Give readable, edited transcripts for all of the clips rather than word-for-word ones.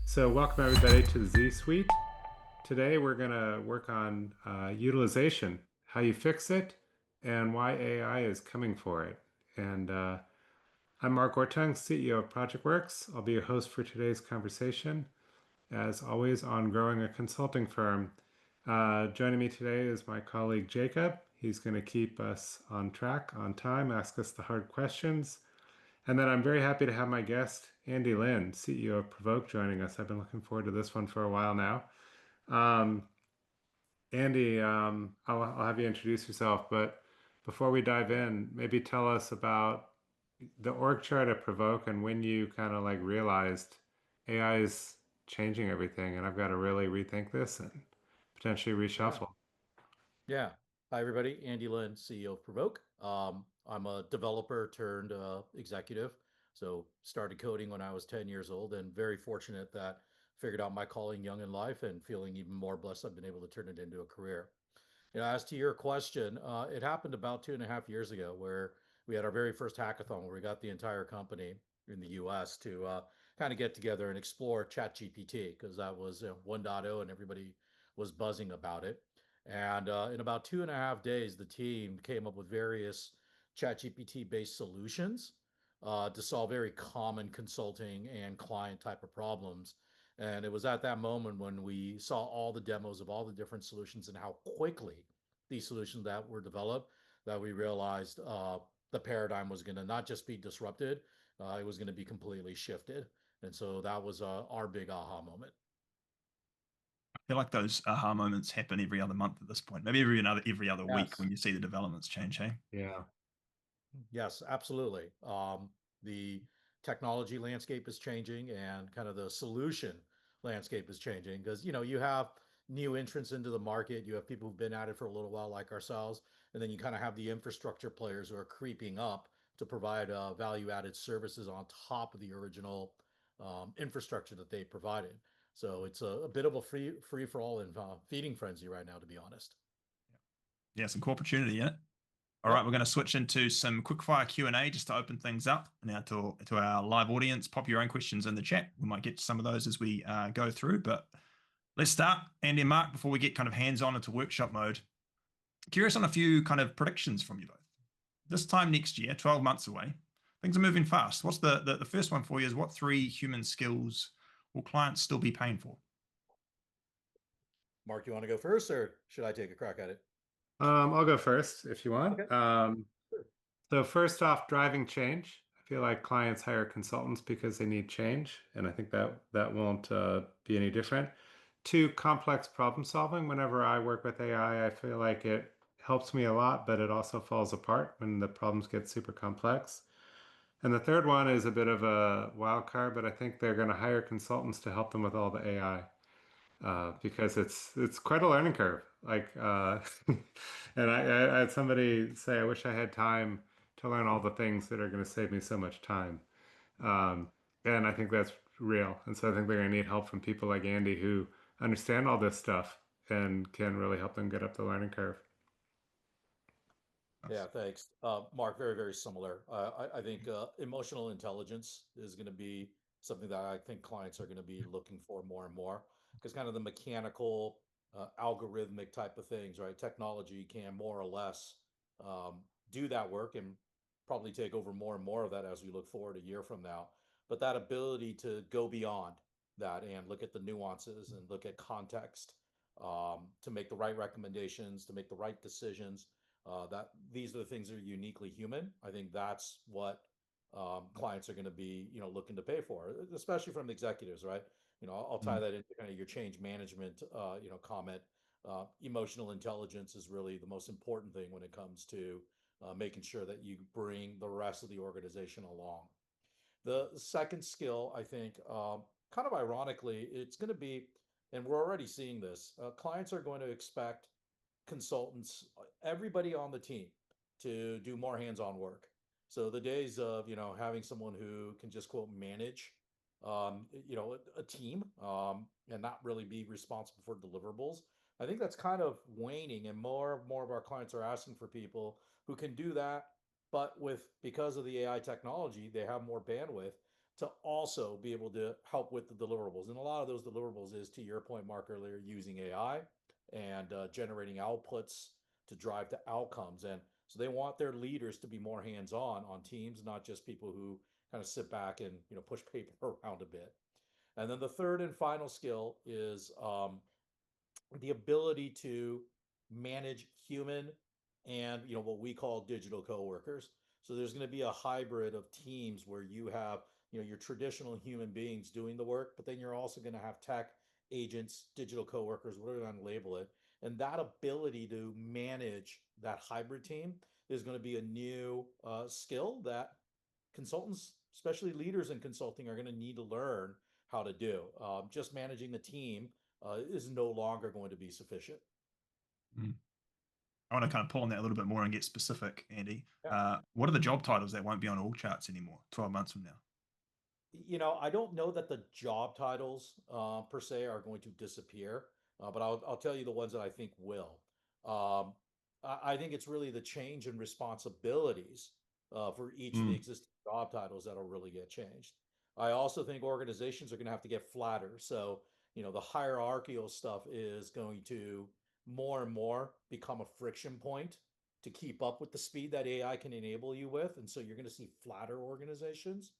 So, welcome everybody to the Z Suite. Today, we're going to work on utilization, how you fix it, and why AI is coming for it. And I'm Mark Orttung, CEO of Projectworks. I'll be your host for today's conversation, as always, on growing a consulting firm. Joining me today is my colleague Jacob. He's going to keep us on track, on time, ask us the hard questions. And then I'm very happy to have my guest, Andy Lin, CEO of Provoke, joining us. I've been looking forward to this one for a while now. Um, Andy, I'll have you introduce yourself, but before we dive in, maybe tell us about the org chart at Provoke and when you kind of like realized AI is changing everything and I've got to really rethink this and potentially Yeah. reshuffle. Yeah. Hi, everybody. Andy Lin, CEO of Provoke. I'm a developer turned executive. So started coding when I was 10 years old and very fortunate that figured out my calling young in life and feeling even more blessed I've been able to turn it into a career. As to your question, it happened about 2.5 years ago where we had our very first hackathon where we got the entire company in the US to kind of get together and explore ChatGPT because that was 1.0 and everybody was buzzing about it. And in about 2.5 days, the team came up with various ChatGPT based solutions to solve very common consulting and client type of problems. And it was at that moment when we saw all the demos of all the different solutions and how quickly these solutions that were developed that we realized the paradigm was going to not just be disrupted, it was going to be completely shifted. And so that was our big aha moment. I feel like those aha moments happen every other month at this point. Maybe every other week Yes. when you see the developments change, hey? Yeah. Yes, absolutely. The technology landscape is changing and kind of the solution landscape is changing because, you have new entrants into the market. You have people who've been at it for a little while, like ourselves. And then you kind of have the infrastructure players who are creeping up to provide value added services on top of the original infrastructure that they provided. So it's a bit of a free for all and feeding frenzy right now, to be honest. Yeah, some cool opportunity in it. All right, Yep. we're going to switch into some quickfire Q&A just to open things up now to our live audience. Pop your own questions in the chat. We might get to some of those as we go through, but let's start. Andy and Mark, before we get kind of hands-on into workshop mode, curious on a few kind of predictions from you both. This time next year, 12 months away, things are moving fast. What's the first one for you is what three human skills will clients still be paying for? Mark, you want to go first or should I take a crack at it? I'll go first if you Okay. want. Sure. So first off, driving change. I feel like clients hire consultants because they need change, and I think that won't be any different. Two, complex problem solving. Whenever I work with AI, I feel like it helps me a lot, but it also falls apart when the problems get super complex. And the third one is a bit of a wild card, but I think they're going to hire consultants to help them with all the AI because it's quite a learning curve. And I had somebody say, I wish I had time to learn all the things that are going to save me so much time. Um, and I think that's real. And so I think they're going to need help from people like Andy who understand all this stuff and can really help them get up the learning curve. Yeah, Nice. thanks. Mark, very, very similar. I think emotional intelligence is going to be something that I think clients are going to be looking for more and more because kind of the mechanical, algorithmic type of things, right? Technology can more or less do that work and probably take over more and more of that as we look forward a year from now. But that ability to go beyond that and look at the nuances and look at context to make the right recommendations, to make the right decisions that these are the things that are uniquely human. I think that's what clients are going to be, looking to pay for, especially from executives, right? I'll tie Mm. that into kind of your change management, comment. Emotional intelligence is really the most important thing when it comes to making sure that you bring the rest of the organization along. The second skill, I think, kind of ironically, it's going to be, and we're already seeing this, clients are going to expect consultants, everybody on the team to do more hands-on work. So the days of, having someone who can just quote manage, a team and not really be responsible for deliverables. I think that's kind of waning, and more of our clients are asking for people who can do that, but with because of the AI technology, they have more bandwidth. to also be able to help with the deliverables. And a lot of those deliverables is, to your point, Mark, earlier, using AI and generating outputs to drive to outcomes. And so they want their leaders to be more hands-on teams, not just people who kind of sit back and push paper around a bit. And then the third and final skill is the ability to manage human and what we call digital coworkers. So there's going to be a hybrid of teams where you have your traditional human beings doing the work, but then you're also going to have tech agents, digital coworkers, whatever you want to label it. And that ability to manage that hybrid team is going to be a new skill that consultants, especially leaders in consulting, are going to need to learn how to do. Just managing the team is no longer going to be sufficient. Mm. I want to kind of pull on that a little bit more and get specific, Andy. Yeah. What are the job titles that won't be on org charts anymore 12 months from now? I don't know that the job titles per se are going to disappear, but I'll tell you the ones that I think will. Um, I think it's really the change in responsibilities for each of the Mm. existing job titles that'll really get changed. I also think organizations are going to have to get flatter. So, the hierarchical stuff is going to more and more become a friction point to keep up with the speed that AI can enable you with. And so you're going to see flatter organizations.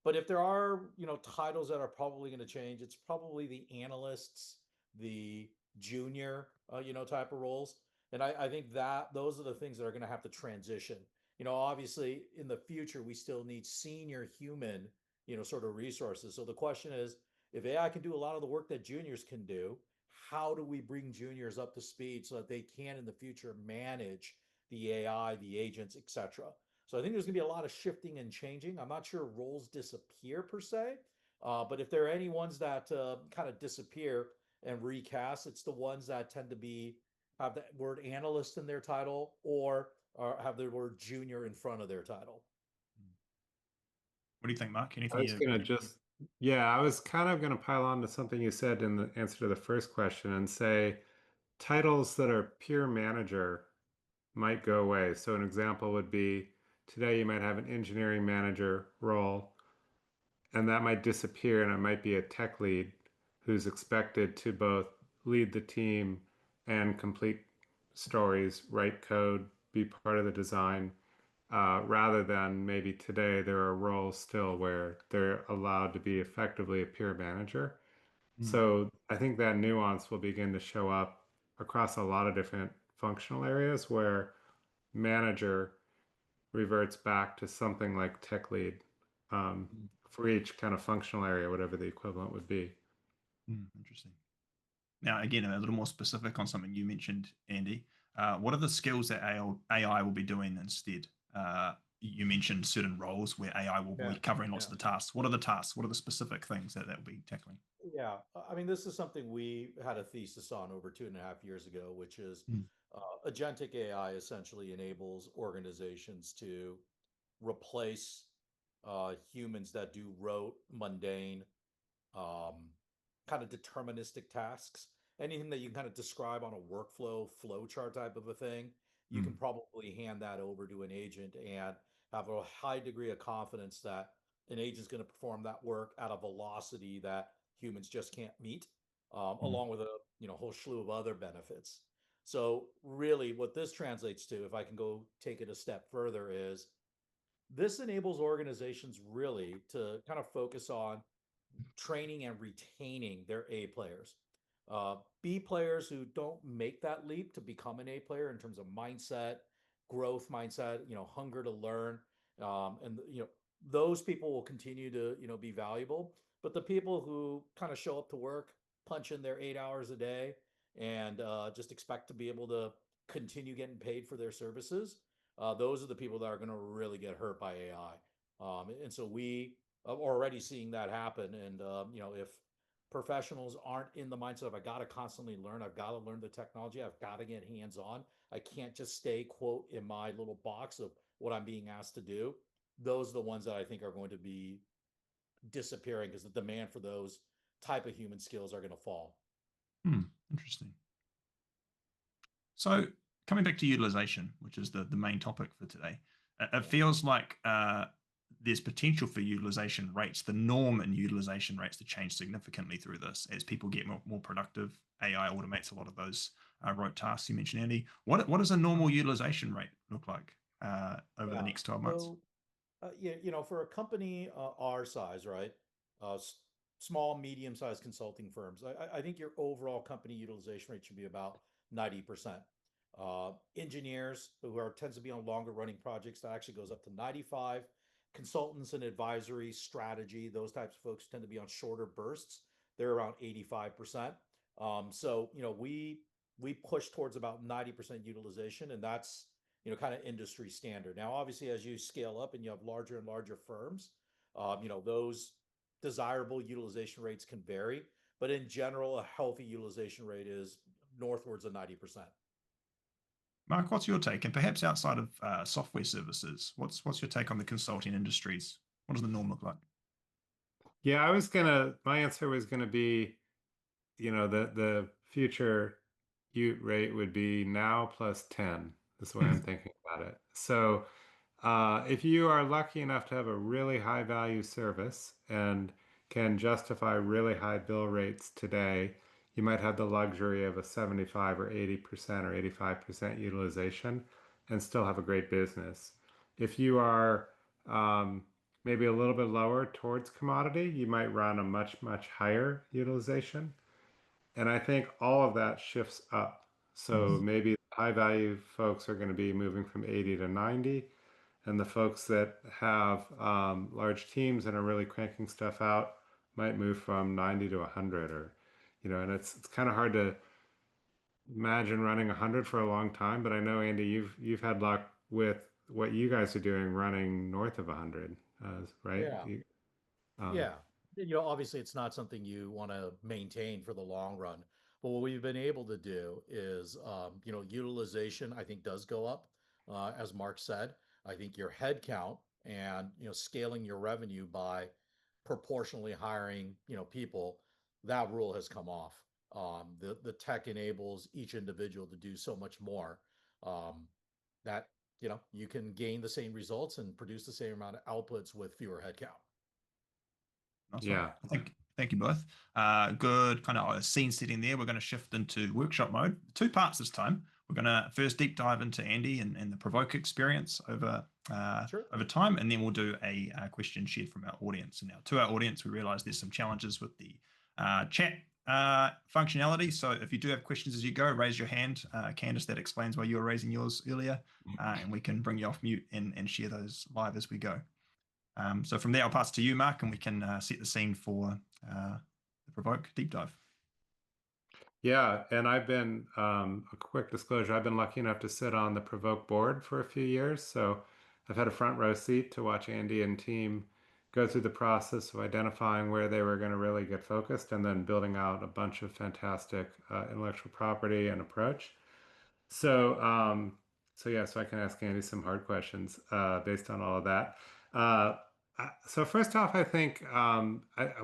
But if there are, titles that are probably going to change, it's probably the analysts, the junior, type of roles. And I think that those are the things that are going to have to transition. Obviously in the future, we still need senior human, sort of resources. So the question is, if AI can do a lot of the work that juniors can do, how do we bring juniors up to speed so that they can in the future manage the AI, the agents, etc.? So I think there's going to be a lot of shifting and changing. I'm not sure roles disappear per se, but if there are any ones that kind of disappear and recast, it's the ones that tend to be have the word analyst in their title or have the word junior in front of their title. What do you think, Mark? I Anything was gonna just, yeah, I was kind of gonna pile on to something you said in the answer to the first question and say titles that are pure manager might go away. So an example would be today you might have an engineering manager role, and that might disappear, and it might be a tech lead who's expected to both lead the team and complete stories, write code, be part of the design, rather than maybe today there are roles still where they're allowed to be effectively a peer manager. Mm. So I think that nuance will begin to show up across a lot of different functional areas where manager reverts back to something like tech lead for each kind of functional area, whatever the equivalent would be. Interesting. Now, again, a little more specific on something you mentioned, Andy. What are the skills that AI will be doing instead? You mentioned certain roles where AI will be covering lots of the tasks. What are the tasks? What are the specific things that will be tackling? Yeah, I mean, this is something we had a thesis on over 2.5 years ago, which is agentic AI essentially enables organizations to replace humans that do rote, mundane, kind of deterministic tasks. Anything that you can kind of describe on a workflow, flow chart type of a thing, you can probably hand that over to an agent and have a high degree of confidence that an agent's going to perform that work at a velocity that humans just can't meet, along with a whole slew of other benefits. So really, what this translates to, if I can go take it a step further, is this enables organizations really to kind of focus on training and retaining their A players. B players who don't make that leap to become an A player in terms of mindset, growth mindset, hunger to learn, and those people will continue to be valuable. But the people who kind of show up to work, punch in their 8 hours a day, and just expect to be able to continue getting paid for their services, those are the people that are going to really get hurt by AI. And so we already seeing that happen. And if professionals aren't in the mindset of I got to constantly learn, I've got to learn the technology, I've got to get hands on, I can't just stay quote in my little box of what I'm being asked to do. Those are the ones that I think are going to be disappearing because the demand for those type of human skills are going to fall. Interesting. So coming back to utilization, which is the main topic for today, it feels like there's potential for utilization rates, the norm in utilization rates, to change significantly through this as people get more productive. AI automates a lot of those rote tasks you mentioned, Andy. What does a normal utilization rate look like over the next 12 months? So, yeah, for a company our size, right? Small, medium-sized consulting firms, I think your overall company utilization rate should be about 90%. Engineers who tends to be on longer running projects, that actually goes up to 95. Consultants and advisory, strategy, those types of folks tend to be on shorter bursts. They're around 85%. So we push towards about 90% utilization, and that's kind of industry standard. Now, obviously, as you scale up and you have larger and larger firms, those desirable utilization rates can vary, but in general, a healthy utilization rate is northwards of 90%. Mark, what's your take? And perhaps outside of software services, what's your take on the consulting industries? What does the norm look like? Yeah, my answer was gonna be, the future rate would be now plus 10. That's the way I'm thinking about it. So if you are lucky enough to have a really high value service and can justify really high bill rates today, you might have the luxury of a 75 or 80% or 85% utilization and still have a great business. If you are maybe a little bit lower towards commodity, you might run a much, much higher utilization. And I think all of that shifts up. So maybe high value folks are going to be moving from 80 to 90, and the folks that have large teams and are really cranking stuff out might move from 90 to 100, or and it's kind of hard to imagine running 100 for a long time. But I know, Andy, you've had luck with what you guys are doing running north of 100, right? Yeah. Um, Yeah. Obviously, it's not something you want to maintain for the long run. But what we've been able to do is, utilization, I think, does go up. As Mark said, I think your headcount and, scaling your revenue by proportionally hiring, people, that rule has come off. The tech enables each individual to do so much more that, you can gain the same results and produce the same amount of outputs with fewer headcount. Nice one. yeah. Thank you both. Good kind of scene setting there. We're going to shift into workshop mode. 2 parts this time. We're going to first deep dive into Andy and the Provoke experience over Sure. time, and then we'll do a question shared from our audience. And now to our audience, we realize there's some challenges with the chat functionality. So if you do have questions as you go, raise your hand. Candice, that explains why you were raising yours earlier, and we can bring you off mute and share those live as we go. So from there, I'll pass to you, Mark, and we can set the scene for the Provoke deep dive. Yeah, and I've been, a quick disclosure, I've been lucky enough to sit on the Provoke board for a few years. So I've had a front row seat to watch Andy and team go through the process of identifying where they were going to really get focused and then building out a bunch of fantastic intellectual property and approach. So, so I can ask Andy some hard questions based on all of that. So first off, I think I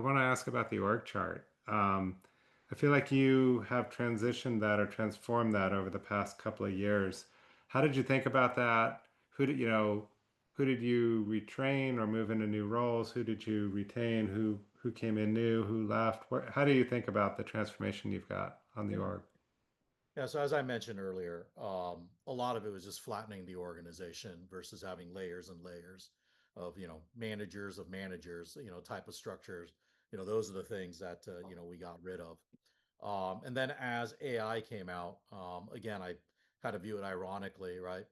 want to ask about the org chart. I feel like you have transitioned that or transformed that over the past couple of years. How did you think about that? Who did you retrain or move into new roles? Who did you retain? Who came in new? Who left? How do you think about the transformation you've got on the Yeah. org? Yeah, so as I mentioned earlier, a lot of it was just flattening the organization versus having layers and layers of, managers of managers, type of structures. Those are the things that, we got rid of. And then as AI came out, again, I kind of view it ironically, right?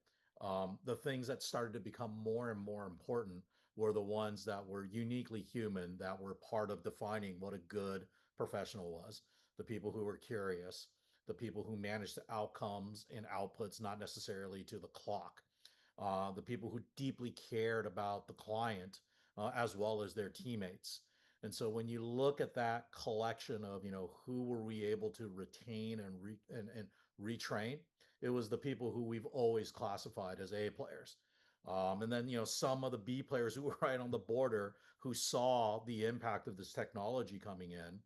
The things that started to become more and more important were the ones that were uniquely human, that were part of defining what a good professional was. The people who were curious, the people who managed the outcomes and outputs, not necessarily to the clock, the people who deeply cared about the client as well as their teammates. And so when you look at that collection of, who were we able to retain and retrain, it was the people who we've always classified as A players. And then, some of the B players who were right on the border who saw the impact of this technology coming in,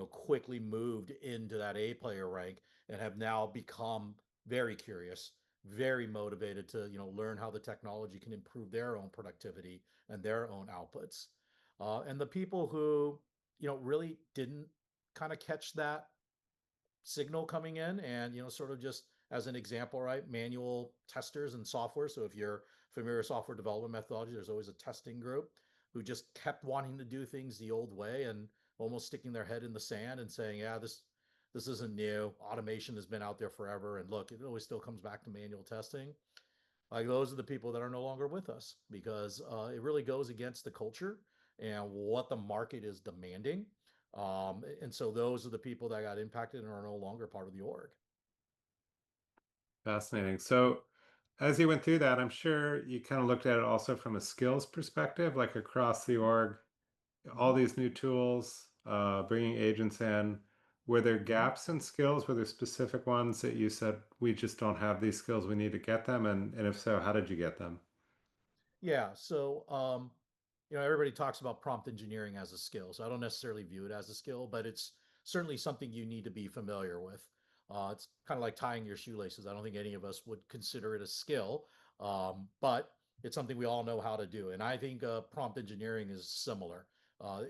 quickly moved into that A player rank and have now become very curious, very motivated to, learn how the technology can improve their own productivity and their own outputs. And the people who, really didn't kind of catch that signal coming in, and sort of just as an example, right, manual testers and software. So if you're familiar with software development methodology, there's always a testing group who just kept wanting to do things the old way and almost sticking their head in the sand and saying, yeah, this isn't new, automation has been out there forever, and look, it always still comes back to manual testing. Like, those are the people that are no longer with us, because it really goes against the culture and what the market is demanding. And so those are the people that got impacted and are no longer part of the org. Fascinating. So, as you went through that, I'm sure you kind of looked at it also from a skills perspective, like across the org, all Mhm. these new tools, bringing agents in. Were there Mhm. gaps in skills? Were there specific ones that you said, we just don't have these skills, we need to get them? And if so, how did you get them? Yeah. So, everybody talks about prompt engineering as a skill. So I don't necessarily view it as a skill, but it's certainly something you need to be familiar with. It's kind of like tying your shoelaces. I don't think any of us would consider it a skill, but it's something we all know how to do. And I think prompt engineering is similar.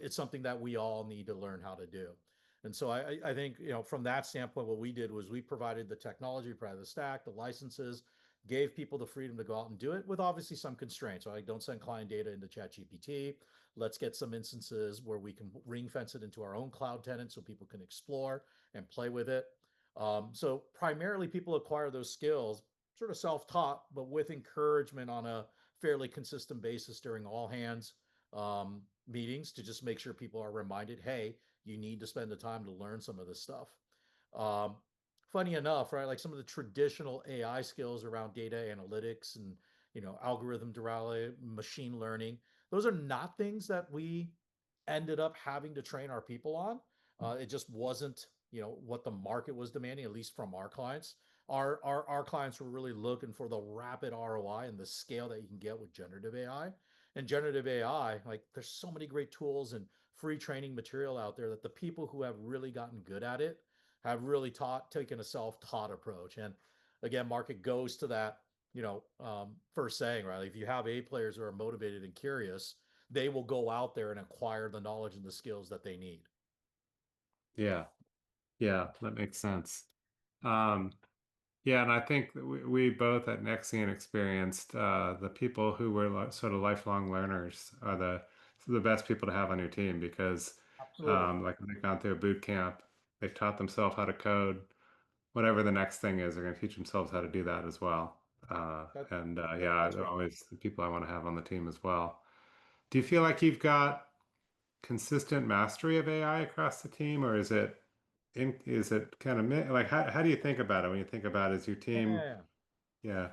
It's something that we all need to learn how to do. And so I think, from that standpoint, what we did was we provided the technology, provided the stack, the licenses, gave people the freedom to go out and do it with obviously some constraints. So, like, don't send client data into ChatGPT. Let's get some instances where we can ring fence it into our own cloud tenant so people can explore and play with it. So primarily people acquire those skills sort of self-taught, but with encouragement on a fairly consistent basis during all hands meetings, to just make sure people are reminded, hey, you need to spend the time to learn some of this stuff. Um, Funny enough, right? Like, some of the traditional AI skills around data analytics and, algorithm derived machine learning, those are not things that we ended up having to train our people on. It just wasn't, what the market was demanding, at least from our clients. Our clients were really looking for the rapid ROI and the scale that you can get with generative AI. And generative AI, like, there's so many great tools and free training material out there that the people who have really gotten good at it have really taken a self-taught approach. And again, market goes to that, first saying, right? Like, if you have A players who are motivated and curious, they will go out there and acquire the knowledge and the skills that they need. Yeah, yeah, that makes sense. Um, yeah, and I think that we both at Nexian experienced the people who were sort of lifelong learners are the best people to have on your team because, Absolutely. like, when they've gone through a boot camp, they've taught themselves how to code. Whatever the next thing is, they're going to teach themselves how to do that as well. That, And yeah, that's they're right. always the people I want to have on the team as well. Do you feel like you've got consistent mastery of AI across the team, or is it kind of like how do you think about it when you think about is your team? Yeah. Yeah.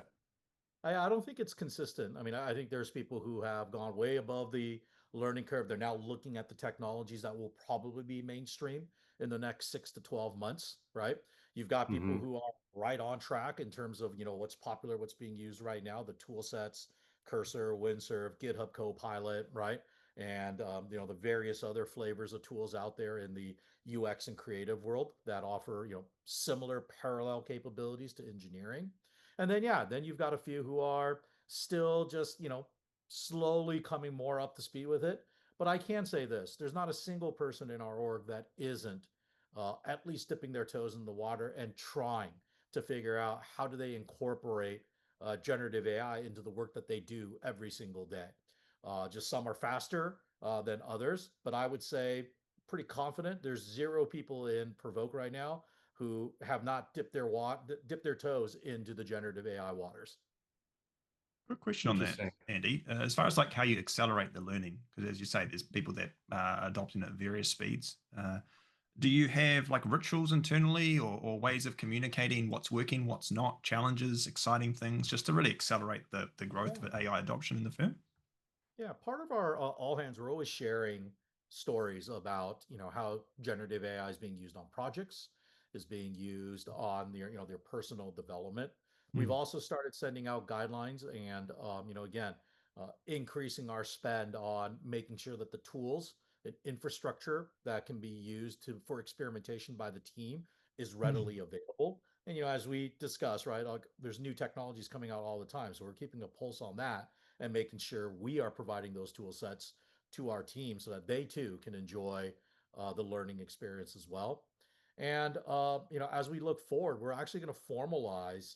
I don't think it's consistent. I mean, I think there's people who have gone way above the learning curve. They're now looking at the technologies that will probably be mainstream in the next 6 to 12 months, right? You've got people Hmm. who are right on track in terms of, what's popular, what's being used right now, the tool sets, Cursor, Windsurf, GitHub Copilot, right? And, the various other flavors of tools out there in the UX and creative world that offer, similar parallel capabilities to engineering. And then, yeah, then you've got a few who are still just, slowly coming more up to speed with it. But I can say this, there's not a single person in our org that isn't at least dipping their toes in the water and trying to figure out how do they incorporate generative AI into the work that they do every single day. Just some are faster than others, but I would say pretty confident there's zero people in Provoke right now who have not dipped their toes into the generative AI waters. Quick question on that, Interesting. Andy. As far as like how you accelerate the learning, because as you say, there's people that are adopting at various speeds. Do you have like rituals internally or ways of communicating what's working, what's not, challenges, exciting things, just to really accelerate the growth Yeah. of AI adoption in the firm? Yeah, part of our all hands, we're always sharing stories about, how generative AI is being used on projects, is being used on their personal development. We've Mm. also started sending out guidelines and, again, increasing our spend on making sure that the tools and infrastructure that can be used for experimentation by the team is Mm. readily available. And as we discuss, right, like, there's new technologies coming out all the time, so we're keeping a pulse on that and making sure we are providing those tool sets to our team so that they too can enjoy the learning experience as well. And as we look forward, we're actually going to formalize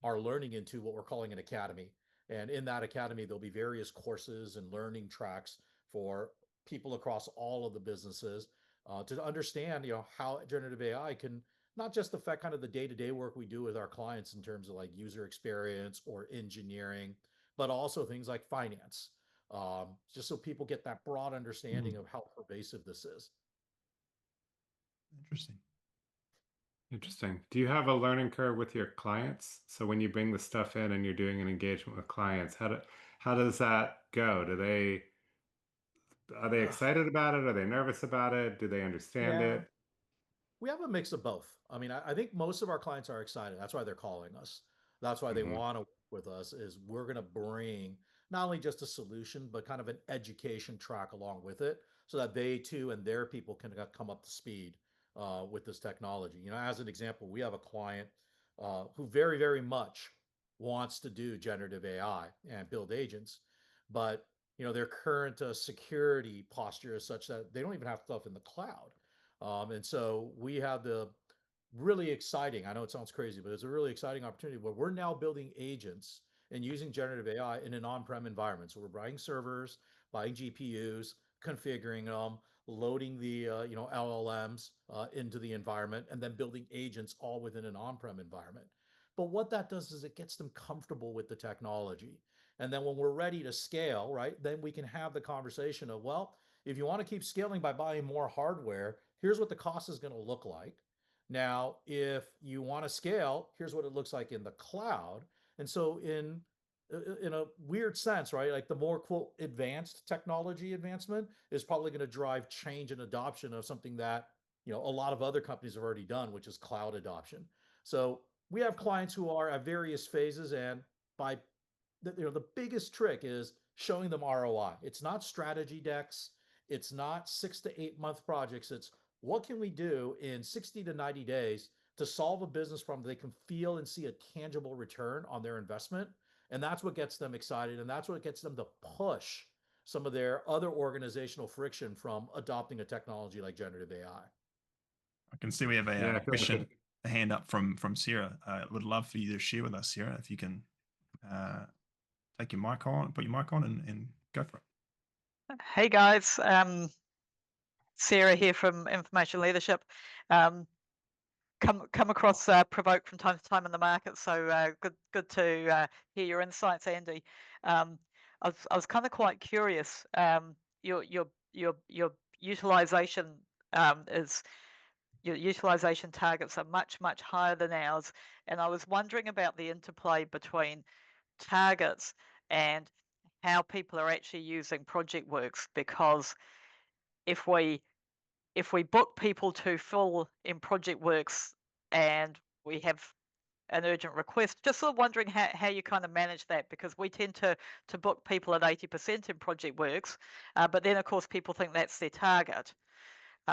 our learning into what we're calling an academy. And in that academy, there'll be various courses and learning tracks for people across all of the businesses to understand, how generative AI can not just affect kind of the day-to-day work we do with our clients in terms of like user experience or engineering, but also things like finance, just so people get that broad understanding of how pervasive this is. Interesting. Interesting. Do you have a learning curve with your clients? So when you bring the stuff in and you're doing an engagement with clients, how does that go? Are they Ugh, excited about it? Are they nervous about it? Do they understand yeah, it? we have a mix of both. I mean, I think most of our clients are excited. That's why they're calling us. That's why they Hmm. want to work with us, is we're going to bring not only just a solution, but kind of an education track along with it so that they too and their people can come up to speed with this technology. As an example, we have a client who very, very much wants to do generative AI and build agents, but their current security posture is such that they don't even have stuff in the cloud. And so we have the really exciting, I know it sounds crazy, but it's a really exciting opportunity where we're now building agents and using generative AI in an on-prem environment. So we're buying servers, buying GPUs, configuring them, loading the LLMs into the environment, and then building agents all within an on-prem environment. But what that does is it gets them comfortable with the technology. And then when we're ready to scale, right, then we can have the conversation of, well, if you want to keep scaling by buying more hardware, here's what the cost is going to look like. Now, if you want to scale, here's what it looks like in the cloud. And so in a weird sense, right? Like the more quote advanced technology advancement is probably going to drive change and adoption of something that, a lot of other companies have already done, which is cloud adoption. So we have clients who are at various phases, and by the biggest trick is showing them ROI. It's not strategy decks. It's not 6 to 8 month projects. It's what can we do in 60 to 90 days to solve a business problem they can feel and see a tangible return on their investment. And that's what gets them excited. And that's what gets them to push some of their other organizational friction from adopting a technology like generative AI. I can see we have Yeah, a I feel like question, a hand up from Sarah. Would love for you to share with us, Sarah, if you can uh, take your mic on, put your mic on, and go for it. Hey guys, Sarah here from Information Leadership. Come across Provoke from time to time in the market, so good to hear your insights, Andy. I was kind of quite curious. Your utilization is your utilization targets are much higher than ours, and I was wondering about the interplay between targets and how people are actually using Projectworks, because if we book people to fill in Projectworks and we have an urgent request, just sort of wondering how you kind of manage that, because we tend to book people at 80% in Projectworks, but then of course people think that's their target,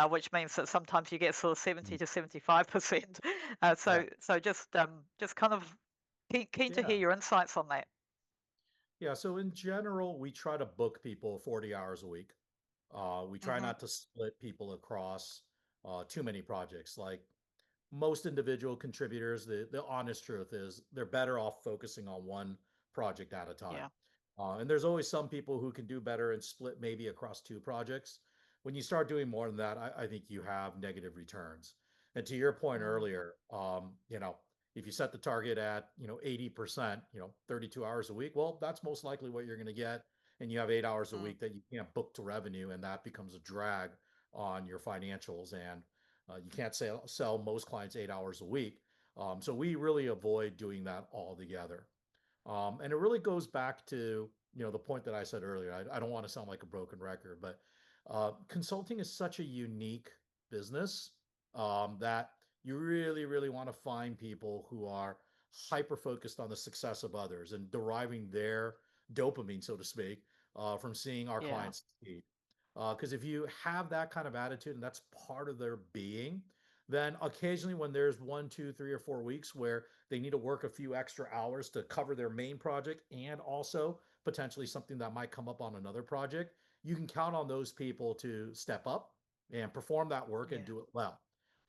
which means that sometimes you get sort of 70 to 75%. So just kind of keen to Yeah. hear your insights on that. Yeah. So in general, we try to book people 40 hours a week. We try Hmm. not to split people across too many projects. Like most individual contributors, the honest truth is they're better off focusing on one project at a time. Yeah. And there's always some people who can do better and split maybe across two projects. When you start doing more than that, I think you have negative returns. And to your point Mm. earlier, if you set the target at 80%, 32 hours a week, well, that's most likely what you're going to get. And you have 8 hours a Mm. week that you can't book to revenue, and that becomes a drag on your financials. And you can't sell most clients 8 hours a week. So we really avoid doing that altogether. And it really goes back to the point that I said earlier. I don't want to sound like a broken record, but consulting is such a unique business that you really, really want to find people who are hyper focused on the success of others and deriving their dopamine, so to speak, from seeing our Yeah. clients succeed. Because if you have that kind of attitude and that's part of their being, Then occasionally when there's 1, 2, 3, or 4 weeks where they need to work a few extra hours to cover their main project and also potentially something that might come up on another project, you can count on those people to step up and perform that work and do it well.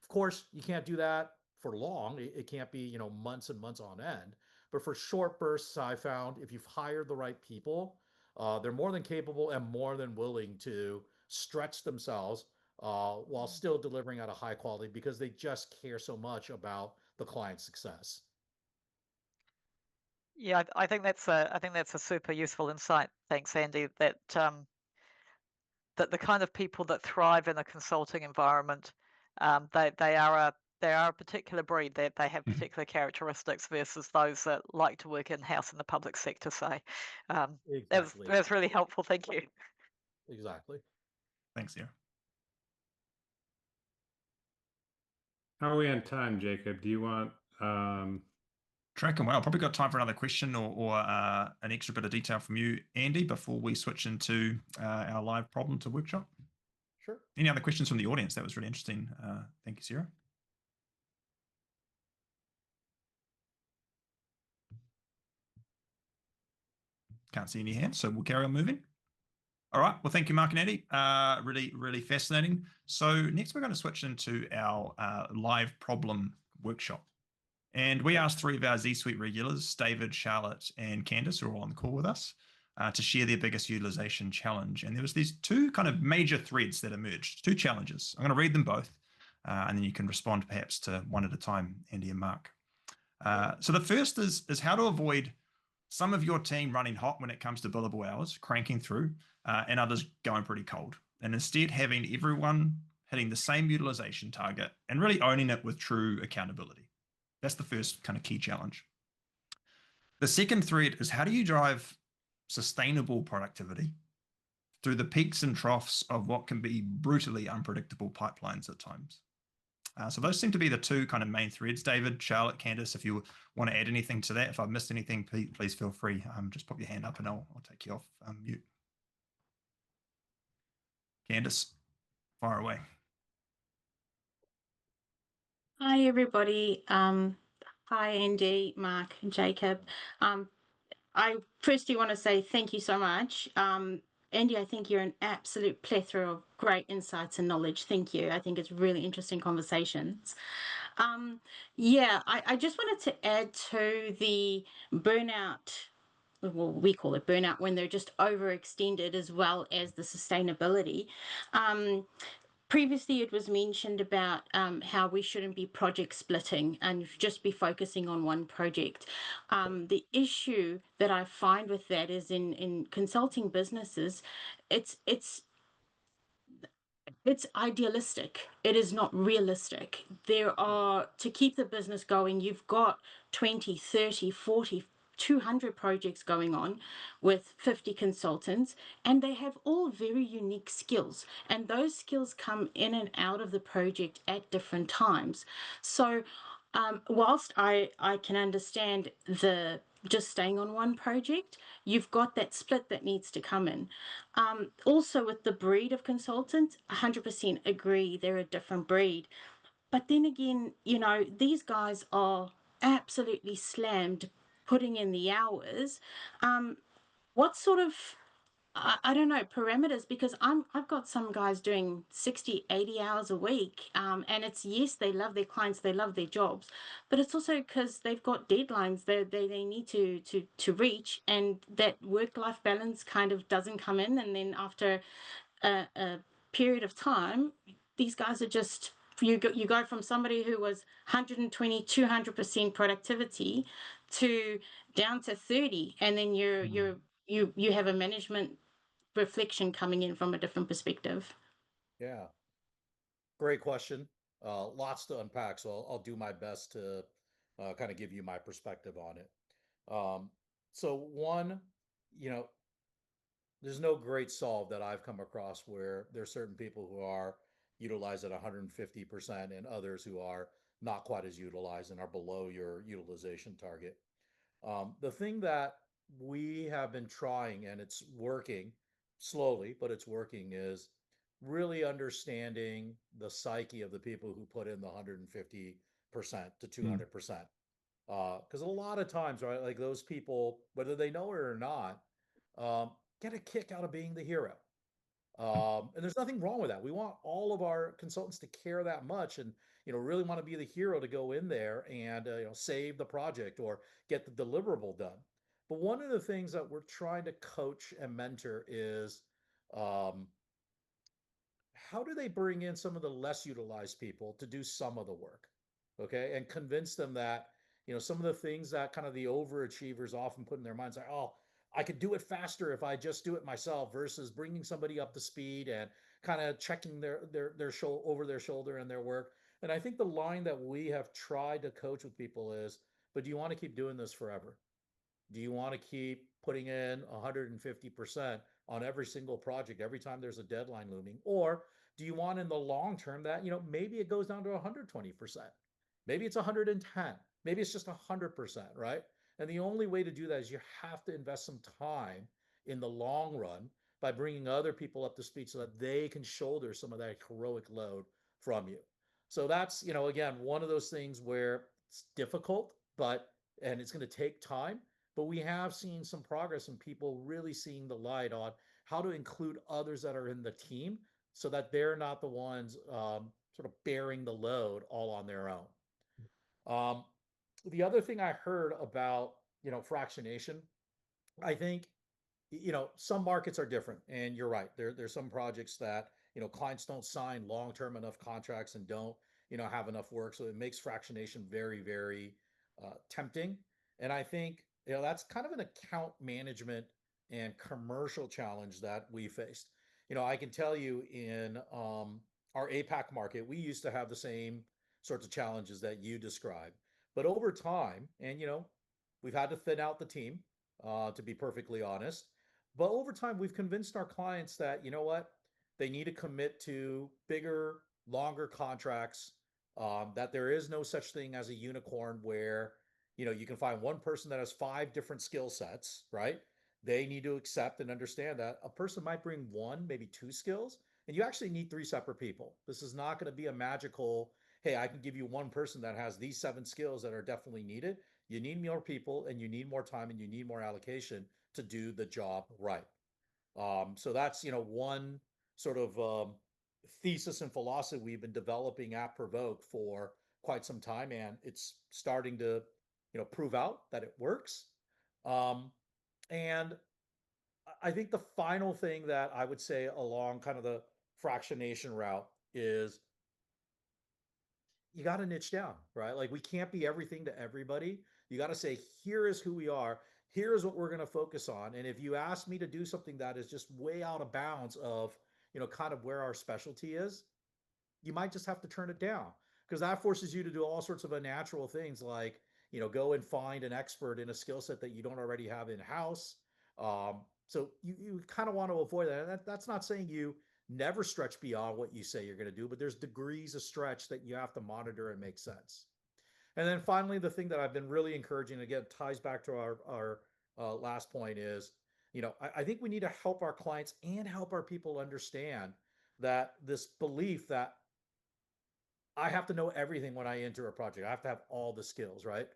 Of course, you can't do that for long. It can't be, months and months on end. But for short bursts, I found if you've hired the right people, they're more than capable and more than willing to stretch themselves while still delivering at a high quality because they just care so much about the client's success. Yeah, I think that's a super useful insight. Thanks, Andy. That that the kind of people that thrive in a consulting environment, they are a particular breed. They have particular characteristics versus those that like to work in house in the public sector. Say, Exactly. that's really helpful. Thank you. Exactly. Thanks, Sarah. How are we on time, Jacob? Do you want Tracking well. Probably got time for another question or an extra bit of detail from you, Andy, before we switch into our live problem to workshop. Sure. Any other questions from the audience? That was really interesting. Thank you, Sarah. Can't see any hands, so we'll carry on moving. All right. Well, thank you, Mark and Andy. Really, really fascinating. So next we're going to switch into our live problem workshop. And we asked 3 of our Z Suite regulars, David, Charlotte, and Candice, who are all on the call with us, to share their biggest utilization challenge. And there was these 2 kind of major threads that emerged, 2 challenges. I'm going to read them both, and then you can respond perhaps to one at a time, Andy and Mark. So the first is how to avoid some of your team running hot when it comes to billable hours, cranking through, and others going pretty cold. And instead having everyone hitting the same utilization target and really owning it with true accountability. That's the first kind of key challenge. The second thread is how do you drive sustainable productivity through the peaks and troughs of what can be brutally unpredictable pipelines at times. So those seem to be the 2 kind of main threads. David, Charlotte, Candice, if you want to add anything to that, if I've missed anything, please feel free. Just put your hand up and I'll take you off mute. Candice, fire away. Hi, everybody. Hi, Andy, Mark, and Jacob. I firstly want to say thank you so much. Andy, I think you're an absolute plethora of great insights and knowledge. Thank you. I think it's really interesting conversations. I just wanted to add to the burnout. Well, we call it burnout when they're just overextended, as well as the sustainability. Previously, it was mentioned about how we shouldn't be project splitting and just be focusing on one project. The issue that I find with that is in consulting businesses, it's idealistic. It is not realistic. To keep the business going, you've got 20, 30, 40, 200 projects going on with 50 consultants, and they have all very unique skills. And those skills come in and out of the project at different times. So whilst I can understand the just staying on one project, you've got that split that needs to come in. Also, with the breed of consultants, 100% agree they're a different breed. But then again, these guys are absolutely slammed putting in the hours. What sort of I don't know parameters, because I've got some guys doing 60, 80 hours a week, and it's, yes, they love their clients, they love their jobs, but it's also because they've got deadlines they need to reach, and that work-life balance kind of doesn't come in, and then after a period of time, these guys are just, you go from somebody who was 120, 200% productivity to down to 30, and then you have a management reflection coming in from a different perspective. Yeah. Great question. Lots to unpack, so I'll do my best to kind of give you my perspective on it. So one, there's no great solve that I've come across where there's certain people who are utilized at 150% and others who are not quite as utilized and are below your utilization target. The thing that we have been trying, and it's working slowly, but it's working, is really understanding the psyche of the people who put in the 150% to 200%. Because a lot of times, right, like those people, whether they know it or not, get a kick out of being the hero. And there's nothing wrong with that. We want all of our consultants to care that much and, really want to be the hero to go in there and, save the project or get the deliverable done. But one of the things that we're trying to coach and mentor is, how do they bring in some of the less utilized people to do some of the work? Okay. And convince them that, some of the things that kind of the overachievers often put in their minds, like, oh, I could do it faster if I just do it myself, versus bringing somebody up to speed and kind of checking their shoulder over their shoulder and their work. And I think the line that we have tried to coach with people is, but do you want to keep doing this forever? Do you want to keep putting in 150% on every single project every time there's a deadline looming? Or do you want in the long term that, maybe it goes down to 120%? Maybe it's 110. Maybe it's just 100%, right? And the only way to do that is you have to invest some time in the long run by bringing other people up to speed so that they can shoulder some of that heroic load from you. So that's, again, one of those things where it's difficult, and it's going to take time, but we have seen some progress in people really seeing the light on how to include others that are in the team so that they're not the ones sort of bearing the load all on their own. The other thing I heard about, fractionation, I think, some markets are different, and you're right. There's some projects that, clients don't sign long-term enough contracts and don't, have enough work. So it makes fractionation very, very tempting. And I think, that's kind of an account management and commercial challenge that we faced. I can tell you in our APAC market, we used to have the same sorts of challenges that you described. But over time, and we've had to thin out the team, to be perfectly honest. But over time, we've convinced our clients that, what, they need to commit to bigger, longer contracts, that there is no such thing as a unicorn where, you can find one person that has 5 different skill sets, right? They need to accept and understand that a person might bring 1, maybe 2 skills, and you actually need 3 separate people. This is not going to be a magical, hey, I can give you one person that has these 7 skills that are definitely needed. You need more people, and you need more time, and you need more allocation to do the job right. So that's, one sort of thesis and philosophy we've been developing at Provoke for quite some time, and it's starting to, prove out that it works. And I think the final thing that I would say along kind of the fractionation route is you got to niche down, right? Like we can't be everything to everybody. You got to say, here is who we are. Here's what we're going to focus on. And if you ask me to do something that is just way out of bounds of, kind of where our specialty is, you might just have to turn it down, because that forces you to do all sorts of unnatural things like, go and find an expert in a skill set that you don't already have in-house. So you kind of want to avoid that. And that's not saying you never stretch beyond what you say you're going to do, but there's degrees of stretch that you have to monitor and make sense. And then finally, the thing that I've been really encouraging, again, ties back to our last point is, I think we need to help our clients and help our people understand that this belief that I have to know everything when I enter a project. I have to have all the skills, right?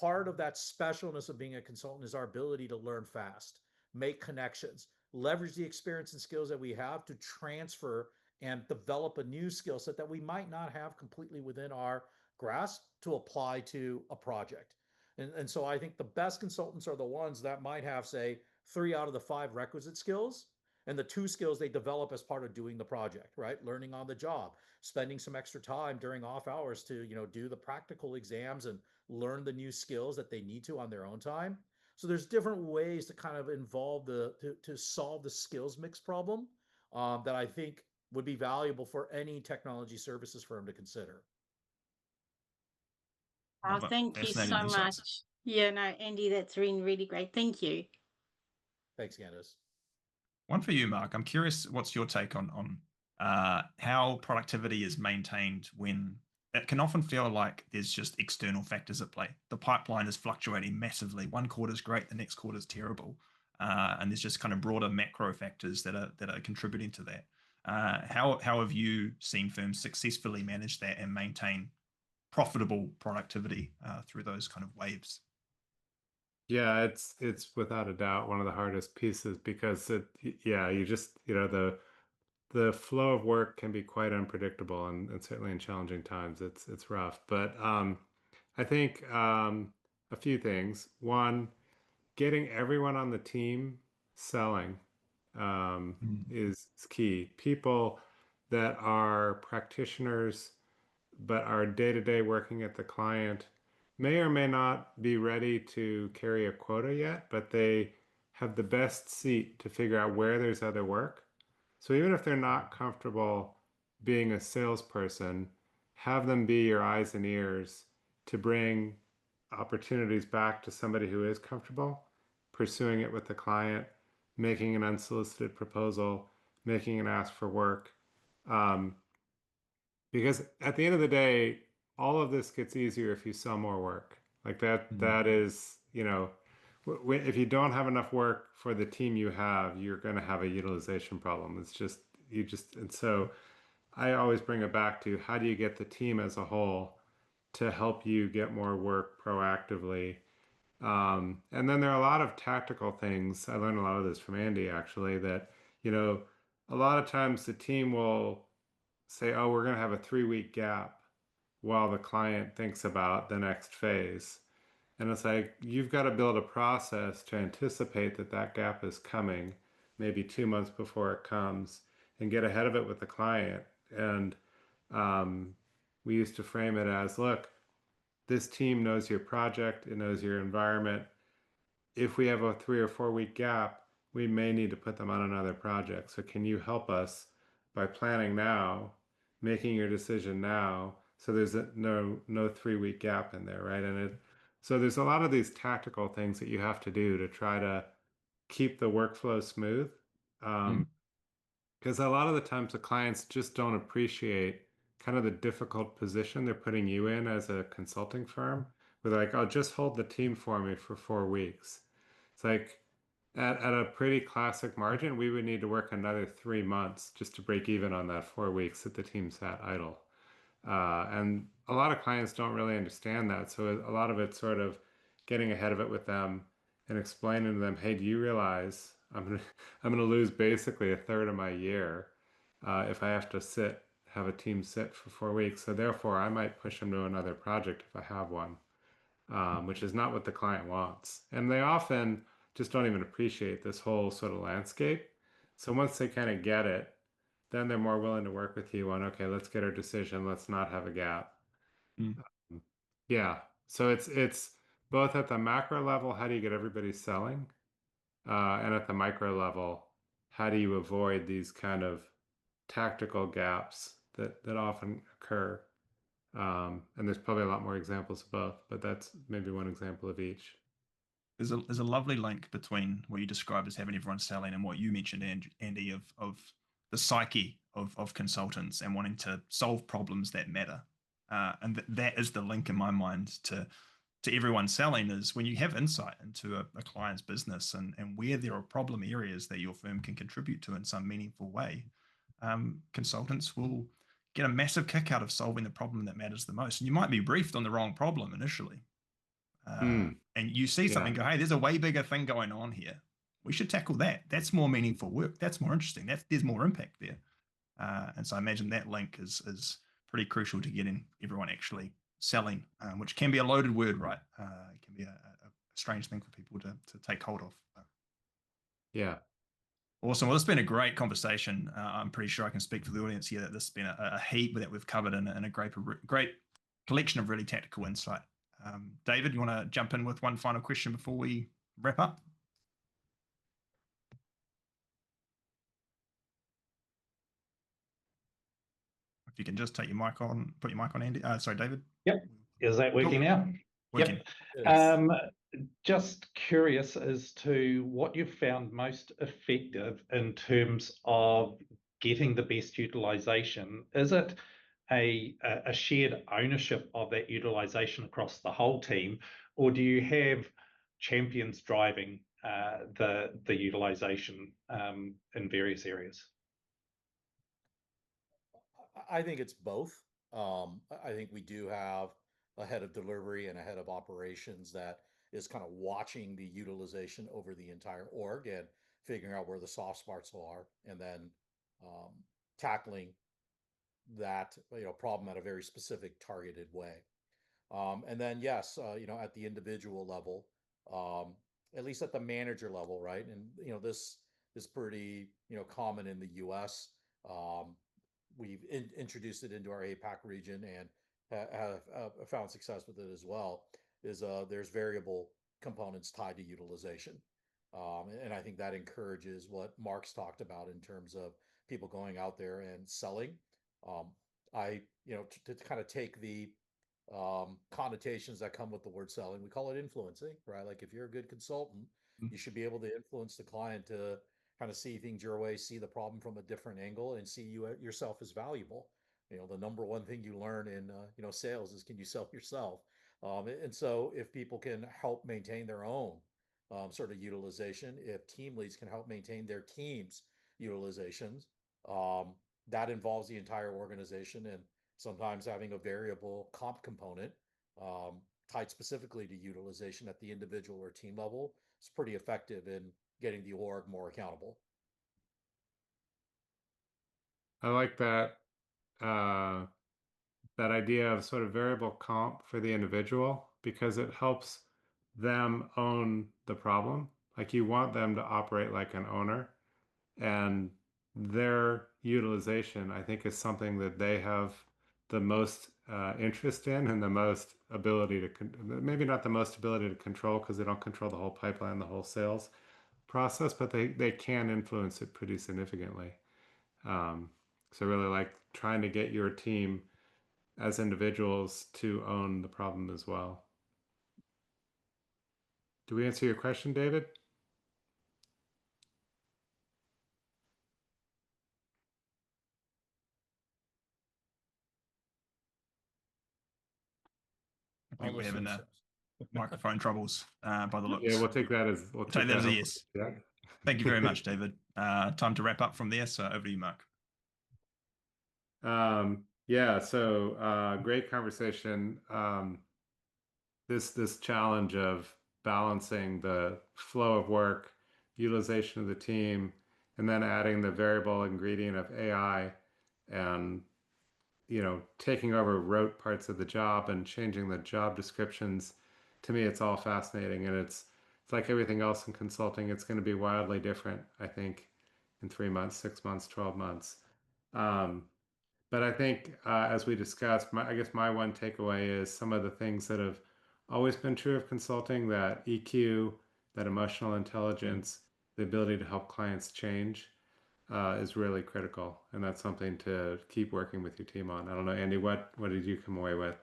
Part of that specialness of being a consultant is our ability to learn fast, make connections, leverage the experience and skills that we have to transfer and develop a new skill set that we might not have completely within our grasp to apply to a project. And so I think the best consultants are the ones that might have, say, 3 out of the 5 requisite skills, and the 2 skills they develop as part of doing the project, right? Learning on the job, spending some extra time during off hours to, do the practical exams and learn the new skills that they need to on their own time. So there's different ways to kind of involve to solve the skills mix problem, that I think would be valuable for any technology services firm to consider. Oh, thank you so much. Yeah, no, Andy, that's been really great. Thank you. Thanks, Candace. One for you, Mark. I'm curious, what's your take on how productivity is maintained when it can often feel like there's just external factors at play? The pipeline is fluctuating massively. One quarter's great, the next quarter's terrible. And there's just kind of broader macro factors that are contributing to that. How have you seen firms successfully manage that and maintain profitable productivity through those kind of waves? Yeah, it's without a doubt one of the hardest pieces because you just, the flow of work can be quite unpredictable and certainly in challenging times it's rough. But I think a few things. One, getting everyone on the team selling is key. People that are practitioners but are day-to-day working at the client may or may not be ready to carry a quota yet, but they have the best seat to figure out where there's other work. So even if they're not comfortable being a salesperson, have them be your eyes and ears to bring opportunities back to somebody who is comfortable pursuing it with the client, making an unsolicited proposal, making an ask for work. Um, because at the end of the day, all of this gets easier if you sell more work. Like that is, if you don't have enough work for the team you have, you're going to have a utilization problem. And so I always bring it back to how do you get the team as a whole to help you get more work proactively. And then there are a lot of tactical things. I learned a lot of this from Andy, actually, that, a lot of times the team will say, oh, we're going to have a 3-week gap while the client thinks about the next phase. And it's like, you've got to build a process to anticipate that that gap is coming, maybe 2 months before it comes, and get ahead of it with the client. And we used to frame it as, look, this team knows your project, it knows your environment. If we have a 3 or 4 week gap, we may need to put them on another project. So can you help us by planning now, making your decision now, so there's no 3-week gap in there, right? So there's a lot of these tactical things that you have to do to try to keep the workflow smooth. Because a lot of the times the clients just don't appreciate kind of the difficult position they're putting you in as a consulting firm. Where they're like, oh, just hold the team for me for 4 weeks. It's like at a pretty classic margin, we would need to work another 3 months just to break even on that 4 weeks that the team sat idle. And a lot of clients don't really understand that. So a lot of it's sort of getting ahead of it with them and explaining to them, hey, do you realize I'm gonna lose basically a third of my year if I have to have a team sit for 4 weeks. So therefore, I might push them to another project if I have one, which is not what the client wants. And they often just don't even appreciate this whole sort of landscape. So once they kind of get it, then they're more willing to work with you on, okay, let's get our decision. Let's not have a gap. Yeah. So it's both at the macro level, how do you get everybody selling? And at the micro level, how do you avoid these kind of tactical gaps that often occur? And there's probably a lot more examples of both, but that's maybe one example of each. There's a lovely link between what you described as having everyone selling and what you mentioned, Andy, of the psyche of consultants and wanting to solve problems that matter. And that is the link in my mind to everyone selling, is when you have insight into a client's business and where there are problem areas that your firm can contribute to in some meaningful way, consultants will get a massive kick out of solving the problem that matters the most. And you might be briefed on the wrong problem initially. And you see something, go, hey, there's a way bigger thing going on here. We should tackle that. That's more meaningful work. That's more interesting. There's more impact there. And so I imagine that link is pretty crucial to getting everyone actually selling, which can be a loaded word, right? It can be a strange thing for people to take hold of. Yeah. Awesome. Well, it's been a great conversation. I'm pretty sure I can speak for the audience here that this has been a heap that we've covered in a great collection of really tactical insight. David, you want to jump in with one final question before we wrap up? If you can just take your mic on, put your mic on, Andy. Sorry, David. Yep. Is that working now? Working. Yep. Just curious as to what you've found most effective in terms of getting the best utilization. Is it a shared ownership of that utilization across the whole team, or do you have champions driving the utilization in various areas? I think it's both. I think we do have a head of delivery and a head of operations that is kind of watching the utilization over the entire org and figuring out where the soft spots are, and then um, tackling that problem at a very specific targeted way. And then yes, at the individual level, um, at least at the manager level, right? And this is pretty common in the U.S. Um, we've introduced it into our APAC region and have found success with it as well. Is there's variable components tied to utilization, and I think that encourages what Mark's talked about in terms of people going out there and selling. Um, I to kind of take the connotations that come with the word selling. We call it influencing, right? Like if you're a good consultant, you should be able to influence the client to kind of see things your way, see the problem from a different angle, and see you yourself as valuable. The number one thing you learn in sales is, can you sell yourself? And so if people can help maintain their own sort of utilization, if team leads can help maintain their team's utilizations, um, that involves the entire organization, and sometimes having a variable comp component um, tied specifically to utilization at the individual or team level is pretty effective in getting the org more accountable. I like that that idea of sort of variable comp for the individual, because it helps them own the problem. Like you want them to operate like an owner, and their utilization, I think, is something that they have the most interest in and the most ability to, maybe not the most ability to control, because they don't control the whole pipeline, the whole sales process, but they can influence it pretty significantly. So really like trying to get your team as individuals to own the problem as well. Do we answer your question, David? I think we're having microphone troubles by the looks. Yeah, we'll take that as Take that as a hopefully. yes. Yeah. Thank you very much, David. Time to wrap up from there. So over to you, Mark. Yeah, so great conversation. This challenge of balancing the flow of work, utilization of the team, and then adding the variable ingredient of AI, and taking over rote parts of the job and changing the job descriptions. To me, it's all fascinating, and it's like everything else in consulting. It's going to be wildly different, I think, in 3 months, 6 months, 12 months. But I think, as we discussed, I guess my one takeaway is some of the things that have always been true of consulting, that EQ, that emotional intelligence, the ability to help clients change, is really critical. And that's something to keep working with your team on. I don't know, Andy, what did you come away with?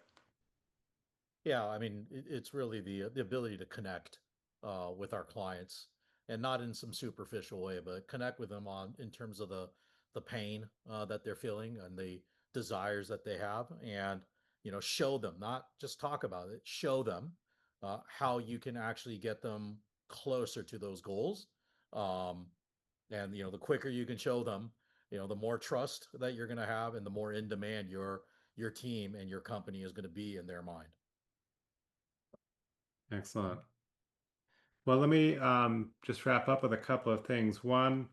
Yeah, I mean, it's really the ability to connect with our clients, and not in some superficial way, but connect with them in terms of the pain that they're feeling and the desires that they have, and show them, not just talk about it, show them how you can actually get them closer to those goals. Um, and the quicker you can show them, the more trust that you're going to have, and the more in demand your team and your company is going to be in their mind. Excellent. Well, let me just wrap up with a couple of things. One,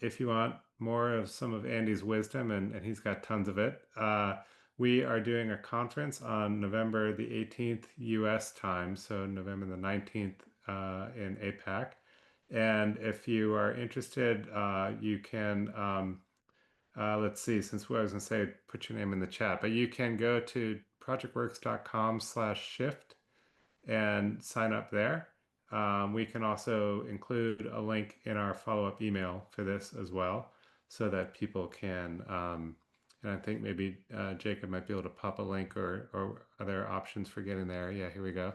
if you want more of some of Andy's wisdom, and he's got tons of it, we are doing a conference on November the 18th US time, so November the 19th in APAC. And if you are interested, you can, let's see, since I was going to say, put your name in the chat, but you can go to projectworks.com/shift and sign up there. We can also include a link in our follow-up email for this as well, so that people can, and I think maybe Jacob might be able to pop a link, or other options for getting there. Yeah, here we go.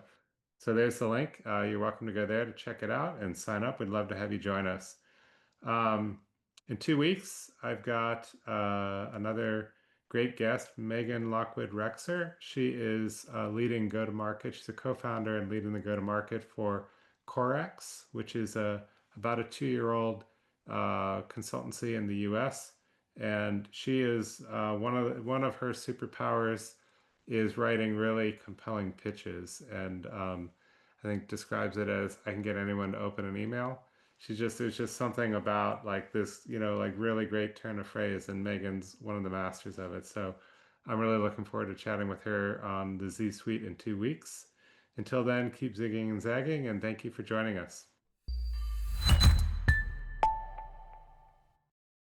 So there's the link. You're welcome to go there to check it out and sign up. We'd love to have you join us. In 2 weeks, I've got another great guest, Megan Lockwood Rexer. She is leading go-to-market. She's a co-founder and leading the go-to-market for Corex, which is about a 2-year-old consultancy in the US. and she is one of her superpowers is writing really compelling pitches, and I think describes it as I can get anyone to open an email. There's just something about like this, like really great turn of phrase, and Megan's one of the masters of it. So I'm really looking forward to chatting with her on the Z Suite in 2 weeks. Until then, keep zigging and zagging, and thank you for joining us.